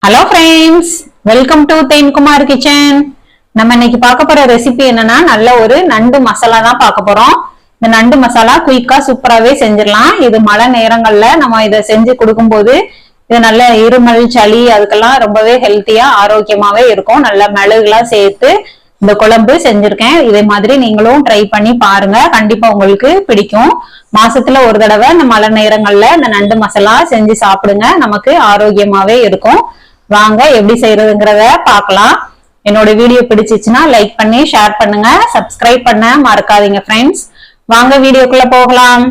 Hello friends, welcome to Thenkumar kitchen. நம்ம இன்னைக்கு பார்க்க போற ரெசிபி என்னன்னா, நல்ல ஒரு நண்டு மசாலா தான் பார்க்க போறோம். இந்த நண்டு மசாலா குயிக்கா சூப்பராகவே செஞ்சிடலாம். இது மழை நேரங்கள்ல நம்ம இதை செஞ்சு கொடுக்கும்போது இது நல்ல இருமல் சளி அதுக்கெல்லாம் ரொம்பவே ஹெல்த்தியா ஆரோக்கியமாவே இருக்கும். நல்ல மிளகுலாம் சேர்த்து இந்த குழம்பு செஞ்சிருக்கேன். இதே மாதிரி நீங்களும் ட்ரை பண்ணி பாருங்க, கண்டிப்பா உங்களுக்கு பிடிக்கும். மாசத்துல ஒரு தடவை இந்த மழை நேரங்கள்ல இந்த நண்டு மசாலா செஞ்சு சாப்பிடுங்க, நமக்கு ஆரோக்கியமாவே இருக்கும். வாங்க எப்படி செய்யறதுங்கிறத பார்க்கலாம். என்னோட வீடியோ பிடிச்சிச்சுன்னா லைக் பண்ணி ஷேர் பண்ணுங்க, சப்ஸ்கிரைப் பண்ண மறக்காதீங்க ஃப்ரெண்ட்ஸ். வாங்க வீடியோக்குள்ள போகலாம்.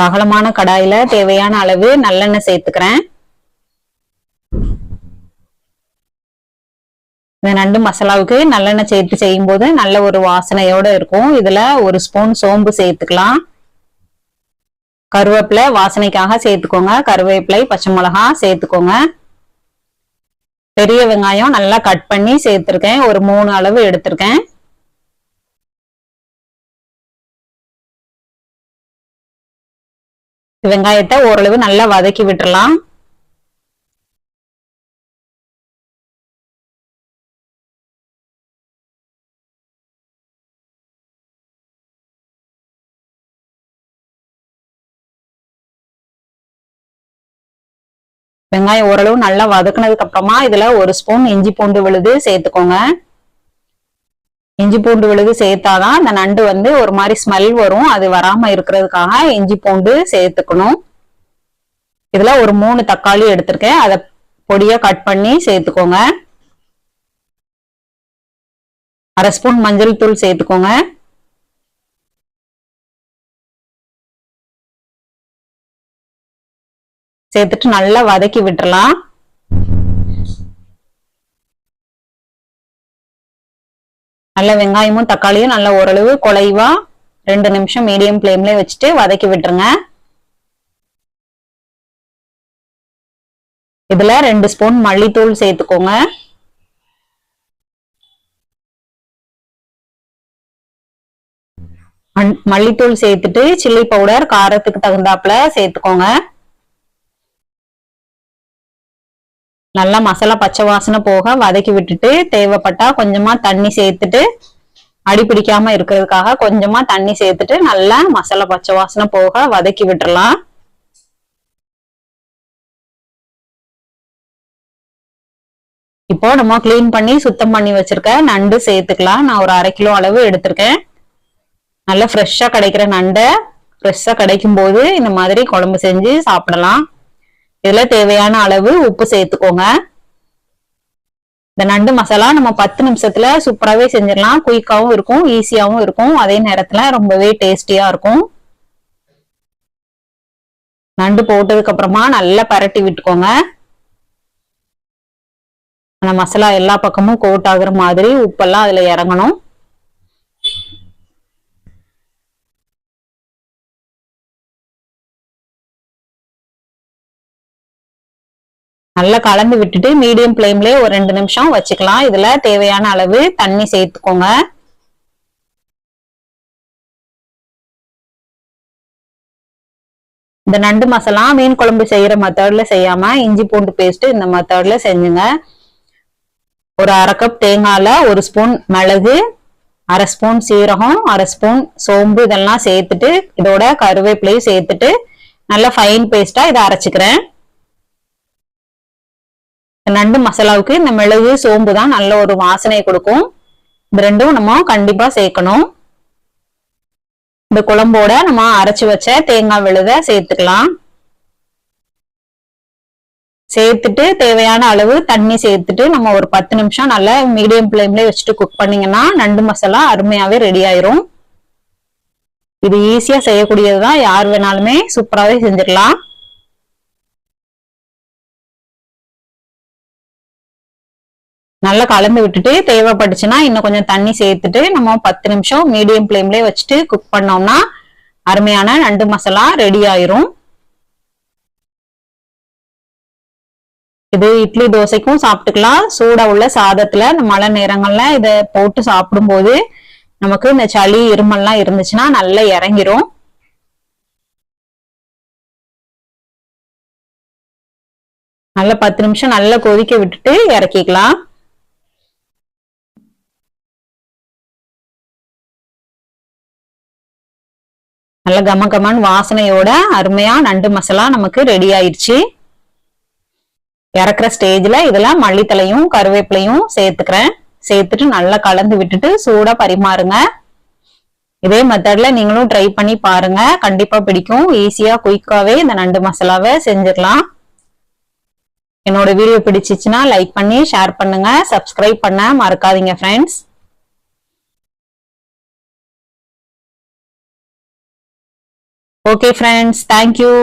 அகலமான கடாயில தேவையான அளவு நல்லெண்ணெய் சேர்த்துக்கிறேன். இந்த நண்டு மசாலாவுக்கு நல்லெண்ணெய் சேர்த்து செய்யும் போது நல்ல ஒரு வாசனையோட இருக்கும். இதுல ஒரு ஸ்பூன் சோம்பு சேர்த்துக்கலாம். கருவேப்பிலை வாசனைக்காக சேர்த்துக்கோங்க. கருவேப்பிலை, பச்சை மிளகா சேர்த்துக்கோங்க. பெரிய வெங்காயம் நல்லா கட் பண்ணி சேர்த்திருக்கேன், ஒரு 3 அளவு எடுத்திருக்கேன். வெங்காயத்தை ஓரளவு நல்லா வதக்கி விட்டுறலாம். வெங்காயம் ஓரளவு நல்லா வதக்குனதுக்கு அப்புறமா இதுல ஒரு ஸ்பூன் இஞ்சி பூண்டு விழுது சேர்த்துக்கோங்க. இஞ்சி பூண்டு விழுது சேர்த்தாதான் அந்த நண்டு ஒரு மாதிரி ஸ்மெல் வரும், அது வராம இருக்கிறதுக்காக இஞ்சி பூண்டு சேர்த்துக்கணும். இதுல ஒரு 3 தக்காளி எடுத்திருக்கேன், அதை பொடியா கட் பண்ணி சேர்த்துக்கோங்க. 1/2 ஸ்பூன் மஞ்சள் தூள் சேர்த்துக்கோங்க. சேர்த்துட்டு நல்லா வதக்கி விட்டுறலாம். நல்ல வெங்காயமும் தக்காளியும் நல்ல ஓரளவு குழைவா 2 நிமிஷம் மீடியம் ஃப்ளேம்ல வச்சுட்டு வதக்கி விட்டுருங்க. இதுல 2 ஸ்பூன் மல்லித்தூள் சேர்த்துக்கோங்க. மல்லித்தூள் சேர்த்துட்டு சில்லி பவுடர் காரத்துக்கு தகுந்தாப்புல சேர்த்துக்கோங்க. நல்லா மசாலா பச்சை வாசனை போக வதக்கி விட்டுட்டு தேவைப்பட்டா கொஞ்சமா தண்ணி சேர்த்துட்டு, அடி பிடிக்காம இருக்கிறதுக்காக கொஞ்சமா தண்ணி சேர்த்துட்டு நல்லா மசாலா பச்சை வாசனை போக வதக்கி விட்டுறலாம். இப்போ நம்ம கிளீன் பண்ணி சுத்தம் பண்ணி வச்சிருக்க நண்டு சேர்த்துக்கலாம். நான் ஒரு 1/2 கிலோ அளவு எடுத்திருக்கேன். நல்லா ஃப்ரெஷ்ஷா கிடைக்கிற நண்டை ஃப்ரெஷ்ஷா கிடைக்கும் போது இந்த மாதிரி குழம்பு செஞ்சு சாப்பிடலாம். இதுல தேவையான அளவு உப்பு சேர்த்துக்கோங்க. இந்த நண்டு மசாலா நம்ம 10 நிமிஷத்துல சூப்பராகவே செஞ்சிடலாம். குயிக்காவும் இருக்கும், ஈஸியாவும் இருக்கும், அதே நேரத்துல ரொம்பவே டேஸ்டியா இருக்கும். நண்டு போட்டதுக்கு அப்புறமா நல்லா பரட்டி விட்டுக்கோங்க. அந்த மசாலா எல்லா பக்கமும் கோட் ஆகுற மாதிரி உப்பெல்லாம் அதுல இறங்கணும். நல்லா கலந்து விட்டுட்டு மீடியம் ஃப்ளேம்ல ஒரு 2 நிமிஷம் வச்சுக்கலாம். இதுல தேவையான அளவு தண்ணி சேர்த்துக்கோங்க. இந்த நண்டு மசாலா மீன் குழம்பு செய்யற மெத்தட்ல செய்யாம இஞ்சி பூண்டு பேஸ்ட் இந்த மெத்தட்ல செஞ்சுங்க. ஒரு 1/2 கப் தேங்காயில 1 ஸ்பூன் மிளகு, 1/2 ஸ்பூன் சீரகம், 1/2 ஸ்பூன் சோம்பு இதெல்லாம் சேர்த்துட்டு இதோட கருவேப்பிலையும் சேர்த்துட்டு நல்லா ஃபைன் பேஸ்டா இதை அரைச்சுக்கிறேன். நண்டு மசாலாவுக்கு இந்த மிளகு சோம்பு தான் நல்ல ஒரு வாசனையை கொடுக்கும். இந்த ரெண்டும் நம்ம கண்டிப்பா சேர்க்கணும். இந்த குழம்போட நம்ம அரைச்சு வச்ச தேங்காய் விழுத சேர்த்துக்கலாம். சேர்த்துட்டு தேவையான அளவு தண்ணி சேர்த்துட்டு நம்ம ஒரு 10 நிமிஷம் நல்லா மீடியம் ஃப்ளேம்ல வச்சுட்டு குக் பண்ணீங்கன்னா நண்டு மசாலா அருமையாவே ரெடி ஆயிரும். இது ஈஸியா செய்யக்கூடியதுதான், யார் வேணாலுமே சூப்பராகவே செஞ்சிடலாம். நல்லா கலந்து விட்டுட்டு தேவைப்பட்டுச்சுன்னா இன்னும் கொஞ்சம் தண்ணி சேர்த்துட்டு நம்ம 10 நிமிஷம் மீடியம் ஃப்ளேம்ல வச்சுட்டு குக் பண்ணோம்னா அருமையான நண்டு மசாலா ரெடி ஆயிரும். இது இட்லி தோசைக்கும் சாப்பிட்டுக்கலாம். சூடா உள்ள சாதத்துல இந்த மழை நேரங்கள்ல இதை போட்டு சாப்பிடும்போது நமக்கு இந்த சளி இருமல்லாம் இருந்துச்சுன்னா நல்லா இறங்கிரும். நல்லா 10 நிமிஷம் நல்லா கொதிக்க விட்டுட்டு இறக்கிக்கலாம். நல்ல கமகமன் வாசனையோட அருமையா நண்டு மசாலா நமக்கு ரெடி ஆயிடுச்சு. இறக்குற ஸ்டேஜ்ல இதுல மல்லித்தலையும் கருவேப்பிலையும் சேர்த்துக்கிறேன். சேர்த்துட்டு நல்லா கலந்து விட்டுட்டு சூடா பரிமாறுங்க. இதே மெத்தட்ல நீங்களும் ட்ரை பண்ணி பாருங்க, கண்டிப்பா பிடிக்கும். ஈஸியா குயிக்காவே இந்த நண்டு மசாலாவை செஞ்சிடலாம். என்னோட வீடியோ பிடிச்சிச்சுன்னா லைக் பண்ணி ஷேர் பண்ணுங்க, சப்ஸ்கிரைப் பண்ண மறக்காதீங்க friends. Okay friends, thank you.